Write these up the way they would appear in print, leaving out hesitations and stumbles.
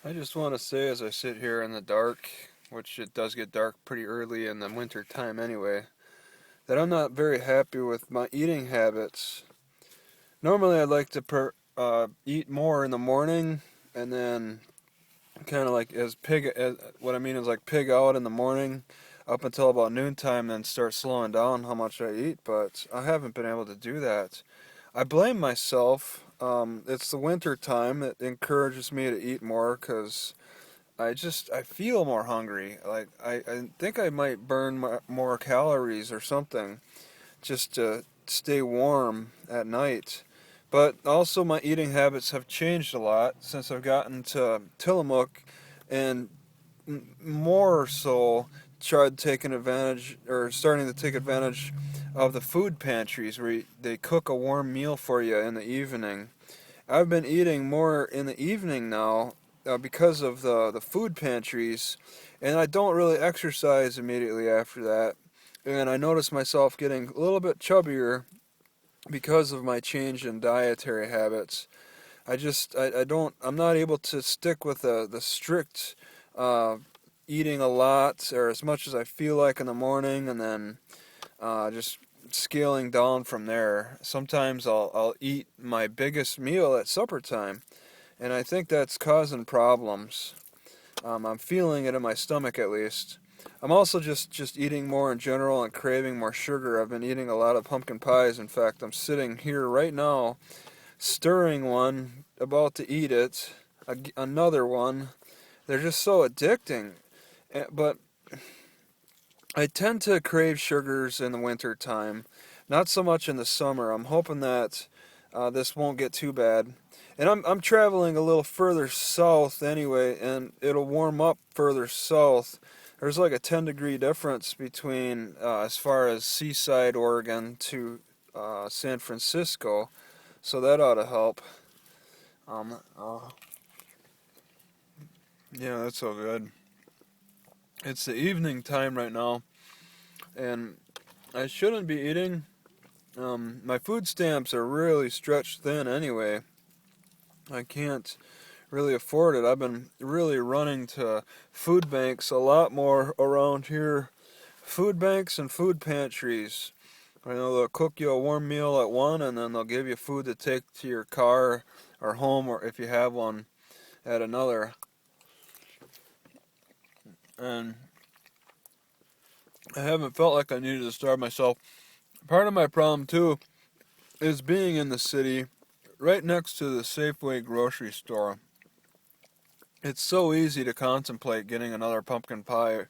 I just want to say as I sit here in the dark, which it does get dark pretty early in the winter time anyway, that I'm not very happy with my eating habits. Normally I'd like to eat more in the morning and then kind of like what I mean is like pig out in the morning up until about noontime, then start slowing down how much I eat, but I haven't been able to do that. I blame myself. It's the winter time. It encourages me to eat more because I feel more hungry. Like I think I might burn more calories or something just to stay warm at night. But also my eating habits have changed a lot since I've gotten to Tillamook, and more so tried taking advantage or starting to take advantage of the food pantries where they cook a warm meal for you in the evening. I've been eating more in the evening now because of the food pantries, and I don't really exercise immediately after that. And I notice myself getting a little bit chubbier because of my change in dietary habits. I'm not able to stick with the strict uh, eating a lot or as much as I feel like in the morning, and then just scaling down from there. Sometimes I'll eat my biggest meal at supper time, and I think that's causing problems. I'm feeling it in my stomach at least. I'm also just eating more in general and craving more sugar. I've been eating a lot of pumpkin pies. In fact, I'm sitting here right now stirring one, about to eat it. Another one. They're just so addicting. But I tend to crave sugars in the winter time, not so much in the summer. I'm hoping that this won't get too bad. And I'm traveling a little further south anyway, and it'll warm up further south. There's like a 10-degree difference between as far as Seaside, Oregon to San Francisco, so that ought to help. Um, uh, yeah, that's so good. It's the evening time right now, and I shouldn't be eating. My food stamps are really stretched thin anyway. I can't really afford it. I've been really running to food banks a lot more around here. Food banks and food pantries. I know they'll cook you a warm meal at one, and then they'll give you food to take to your car or home, or if you have one, at another. And I haven't felt like I needed to starve myself. Part of my problem, too, is being in the city right next to the Safeway grocery store. It's so easy to contemplate getting another pumpkin pie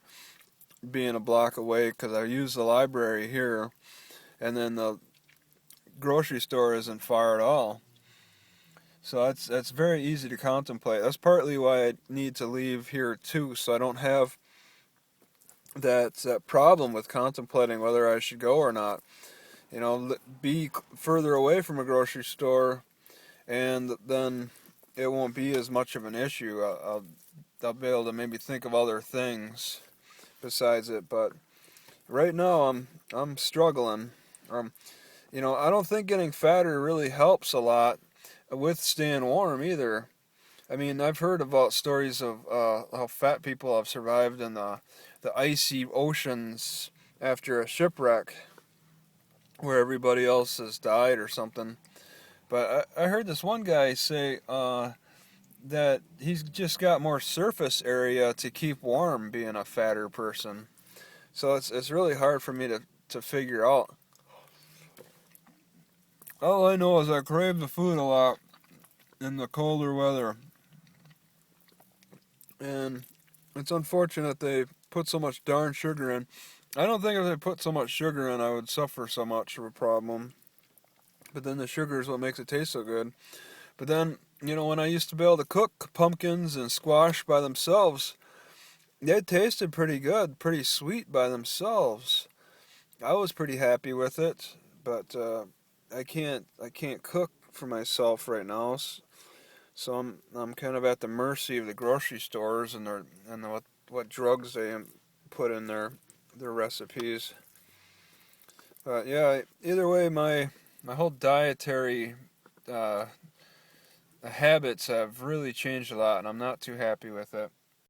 being a block away because I use the library here, and then the grocery store isn't far at all. So that's very easy to contemplate. That's partly why I need to leave here too, so I don't have that problem with contemplating whether I should go or not. You know, be further away from a grocery store, and then it won't be as much of an issue. I'll be able to maybe think of other things besides it. But right now I'm struggling. Um, I don't think getting fatter really helps a lot with staying warm either. I mean, I've heard about stories of how fat people have survived in the icy oceans after a shipwreck where everybody else has died or something. But I heard this one guy say that he's just got more surface area to keep warm being a fatter person. So it's really hard for me to figure out. All I know is I crave the food a lot in the colder weather. And it's unfortunate they put so much darn sugar in. I don't think if they put so much sugar in I would suffer so much of a problem. But then the sugar is what makes it taste so good. But then, when I used to be able to cook pumpkins and squash by themselves, they tasted pretty good, pretty sweet by themselves. I was pretty happy with it, but I can't cook for myself right now. So I'm kind of at the mercy of the grocery stores and what drugs they put in their recipes. But yeah, either way, my whole dietary uh, the habits have really changed a lot, and I'm not too happy with it.